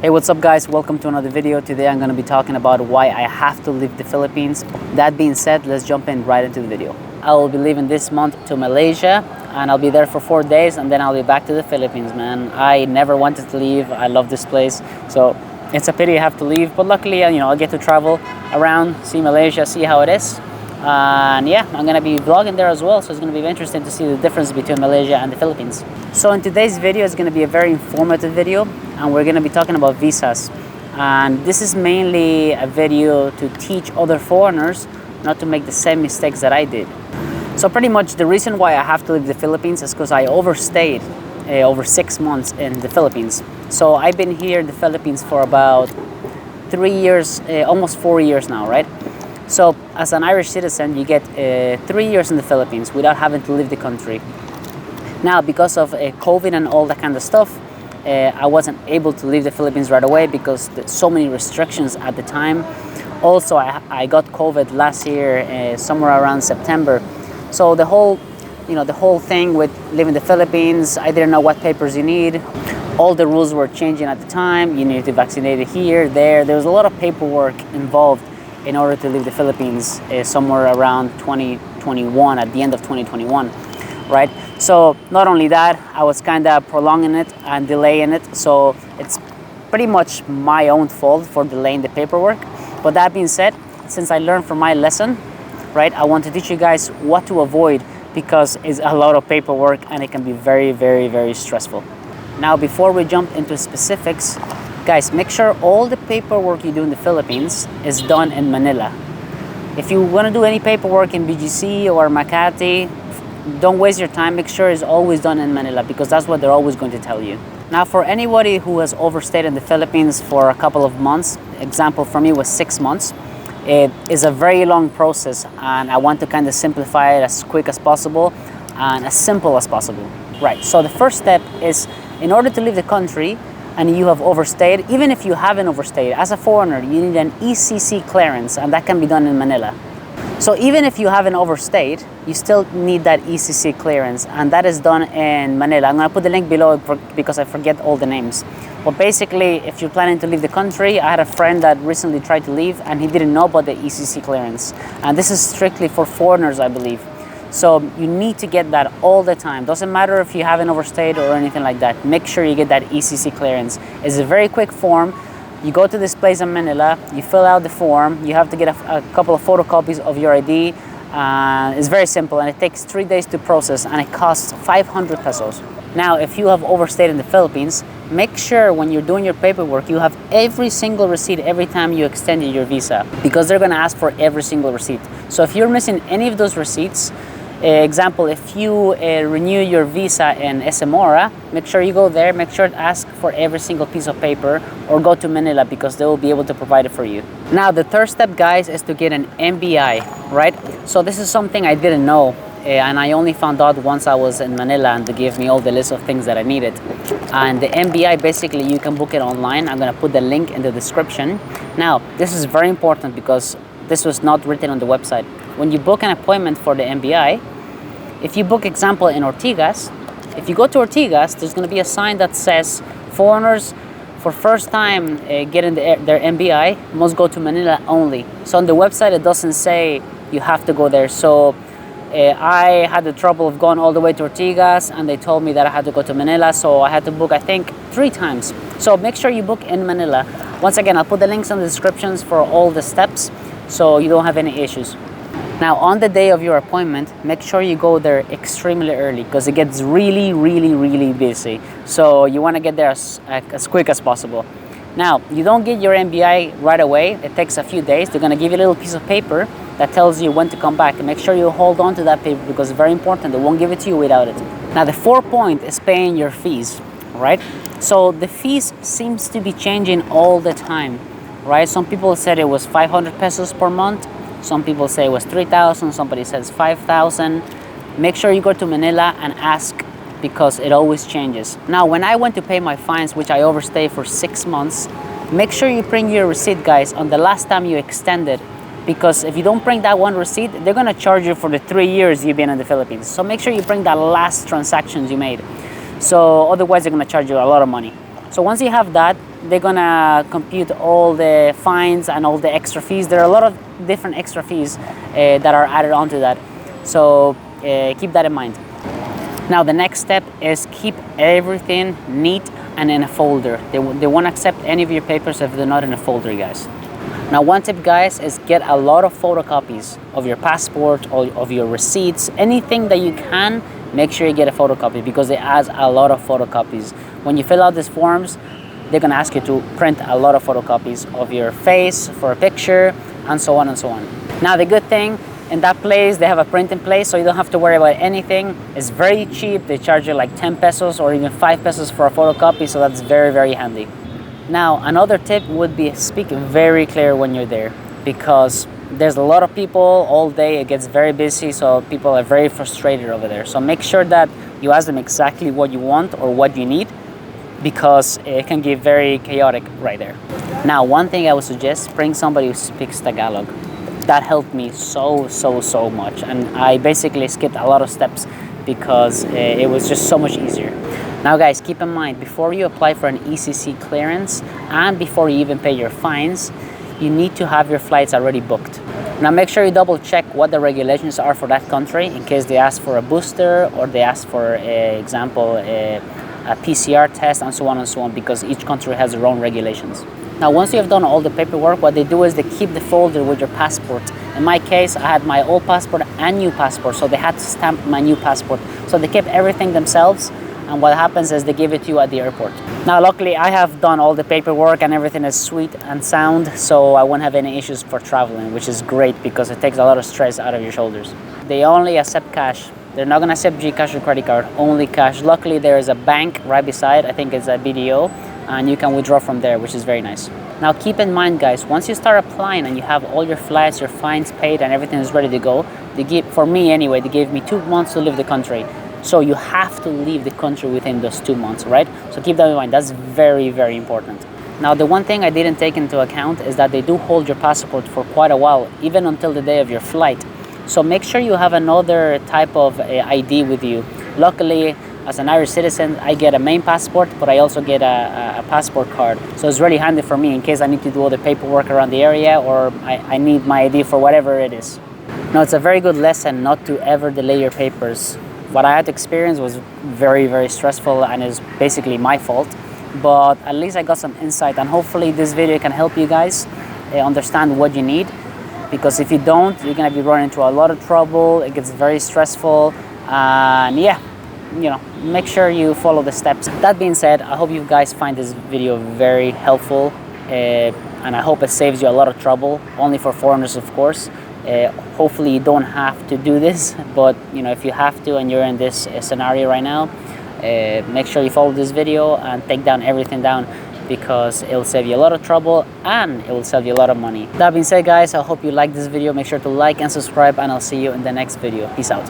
Hey, what's up guys? Welcome to another video. Today I'm going to be talking about why I have to leave the Philippines. That being said, let's jump in right into the video. I will be leaving this month to Malaysia and I'll be there for 4 days and then I'll be back to the Philippines, man. I never wanted to leave. I love this place. So it's a pity I have to leave, but luckily, I'll get to travel around, see Malaysia, see how it is. And yeah, I'm gonna be vlogging there as well, so it's gonna be interesting to see the difference between Malaysia and the Philippines. So in today's video, it's gonna be a very informative video, and we're gonna be talking about visas. And this is mainly a video to teach other foreigners not to make the same mistakes that I did. So pretty much the reason why I have to leave the Philippines is because I overstayed over 6 months in the Philippines. So I've been here in the Philippines for about 3 years, almost 4 years now, right? So as an Irish citizen, you get 3 years in the Philippines without having to leave the country. Now, because of COVID and all that kind of stuff, I wasn't able to leave the Philippines right away because there's so many restrictions at the time. Also, I got COVID last year, somewhere around September. So the whole thing with leaving the Philippines, I didn't know what papers you need. All the rules were changing at the time. You needed to vaccinate it here, there. There was a lot of paperwork involved in order to leave the Philippines somewhere around 2021, at the end of 2021, right? So not only that, I was kind of prolonging it and delaying it. So it's pretty much my own fault for delaying the paperwork. But that being said, since I learned from my lesson, right, I want to teach you guys what to avoid because it's a lot of paperwork and it can be very, very, very stressful. Now, before we jump into specifics, guys, make sure all the paperwork you do in the Philippines is done in Manila. If you want to do any paperwork in BGC or Makati, don't waste your time. Make sure it's always done in Manila because that's what they're always going to tell you. Now, for anybody who has overstayed in the Philippines for a couple of months, example for me was 6 months, it is a very long process and I want to kind of simplify it as quick as possible and as simple as possible. Right, so the first step is, in order to leave the country, and you have overstayed, even if you haven't overstayed, as a foreigner, you need an ECC clearance, and that can be done in Manila. So even if you haven't overstayed, you still need that ECC clearance, and that is done in Manila. I'm gonna put the link below because I forget all the names. But basically, if you're planning to leave the country, I had a friend that recently tried to leave, and he didn't know about the ECC clearance. And this is strictly for foreigners, I believe. So you need to get that all the time. Doesn't matter if you haven't overstayed or anything like that. Make sure you get that ECC clearance. It's a very quick form. You go to this place in Manila, you fill out the form, you have to get a couple of photocopies of your ID. It's very simple and it takes 3 days to process and it costs 500 pesos. Now, if you have overstayed in the Philippines, make sure when you're doing your paperwork, you have every single receipt every time you extended your visa because they're gonna ask for every single receipt. So if you're missing any of those receipts, example, if you renew your visa in Esamora, make sure you go there, make sure to ask for every single piece of paper or go to Manila because they will be able to provide it for you. Now, the third step, guys, is to get an MBI, right? So this is something I didn't know and I only found out once I was in Manila and they gave me all the list of things that I needed. And the MBI, basically, you can book it online. I'm gonna put the link in the description. Now, this is very important because this was not written on the website. When you book an appointment for the MBI, if you book, example, in Ortigas, if you go to Ortigas, there's going to be a sign that says foreigners for first time getting their MBI must go to Manila only. So on the website, it doesn't say you have to go there. So I had the trouble of going all the way to Ortigas and they told me that I had to go to Manila. So I had to book, I think, 3 times. So make sure you book in Manila. Once again, I'll put the links in the descriptions for all the steps so you don't have any issues. Now, on the day of your appointment, make sure you go there extremely early because it gets really, really, really busy. So you want to get there as quick as possible. Now, you don't get your MBI right away. It takes a few days. They're going to give you a little piece of paper that tells you when to come back. And make sure you hold on to that paper because it's very important. They won't give it to you without it. Now, the 4th point is paying your fees, right? So the fees seems to be changing all the time, right? Some people said it was 500 pesos per month. Some people say it was 3,000, somebody says 5,000. Make sure you go to Manila and ask because it always changes. Now, when I went to pay my fines, which I overstayed for 6 months, make sure you bring your receipt, guys, on the last time you extended because if you don't bring that one receipt, they're gonna charge you for the 3 years you've been in the Philippines. So make sure you bring that last transactions you made. So otherwise, they're gonna charge you a lot of money. So once you have that, they're gonna compute all the fines and all the extra fees. There are a lot of different extra fees that are added onto that. So keep that in mind. Now the next step is keep everything neat and in a folder. They won't accept any of your papers if they're not in a folder, guys. Now one tip, guys, is get a lot of photocopies of your passport or of your receipts. Anything that you can, make sure you get a photocopy, because it adds a lot of photocopies. When you fill out these forms, they're gonna ask you to print a lot of photocopies of your face for a picture, and so on and so on. Now the good thing, in that place they have a printing place, so you don't have to worry about anything. It's very cheap. They charge you like 10 pesos or even 5 pesos for a photocopy, so that's very, very handy. Now another tip would be speak very clear when you're there, because there's a lot of people all day. It gets very busy, so people are very frustrated over there. So make sure that you ask them exactly what you want or what you need, because it can get very chaotic right there. Now one thing I would suggest, bring somebody who speaks Tagalog. That helped me so much, and I basically skipped a lot of steps because it was just so much easier. Now guys, keep in mind, before you apply for an ECC clearance and before you even pay your fines, you need to have your flights already booked. Now make sure you double check what the regulations are for that country, in case they ask for a booster or they ask for, example, a PCR test, and so on, because each country has their own regulations. Now once you have done all the paperwork, what they do is they keep the folder with your passport. In my case, I had my old passport and new passport, so they had to stamp my new passport. So they kept everything themselves, and what happens is they give it to you at the airport. Now luckily I have done all the paperwork and everything is sweet and sound, so I won't have any issues for traveling, which is great because it takes a lot of stress out of your shoulders. They only accept cash. They're not gonna accept GCash or credit card, only cash. Luckily there is a bank right beside, I think it's a BDO, and you can withdraw from there, which is very nice. Now keep in mind, guys, once you start applying and you have all your flights, your fines paid, and everything is ready to go, for me anyway, they gave me 2 months to leave the country. So you have to leave the country within those 2 months, right? So keep that in mind. That's very, very important. Now the one thing I didn't take into account is that they do hold your passport for quite a while, even until the day of your flight. So make sure you have another type of ID with you. Luckily, as an Irish citizen, I get a main passport, but I also get a passport card. So it's really handy for me in case I need to do all the paperwork around the area, or I need my ID for whatever it is. Now it's a very good lesson not to ever delay your papers. What I had to experience was very, very stressful, and is basically my fault. But at least I got some insight, and hopefully this video can help you guys understand what you need. Because if you don't, you're gonna be running into a lot of trouble. It gets very stressful, and yeah, you know, make sure you follow the steps. That being said, I hope you guys find this video very helpful, and I hope it saves you a lot of trouble, only for foreigners, of course. Hopefully you don't have to do this, but you know, if you have to and you're in this scenario right now, make sure you follow this video and take down everything down, because it will save you a lot of trouble and it will save you a lot of money. That being said, guys, I hope you like this video. Make sure to like and subscribe, and I'll see you in the next video. Peace out.